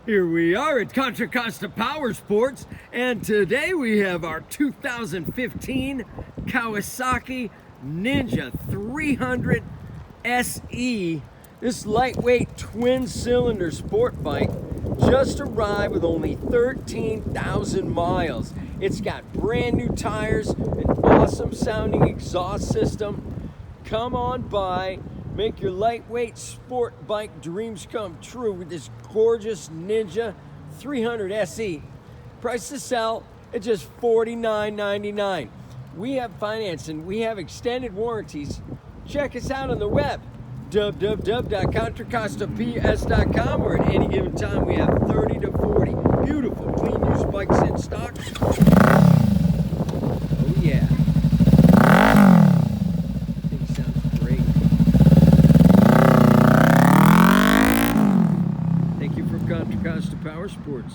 Here we are at Contra Costa Powersports, and today we have our 2015 Kawasaki Ninja 300 SE. This lightweight twin-cylinder sport bike just arrived with only 13,000 miles. It's got brand new tires, an awesome sounding exhaust system. Come on by. Make your lightweight sport bike dreams come true with this gorgeous Ninja 300 SE. Price to sell at just $49.99. We have financing, we have extended warranties. Check us out on the web, www.contracostaps.com, where at any given time we have 30 to 40 beautiful clean used bikes in stock. Oh yeah. Contra Costa Powersports.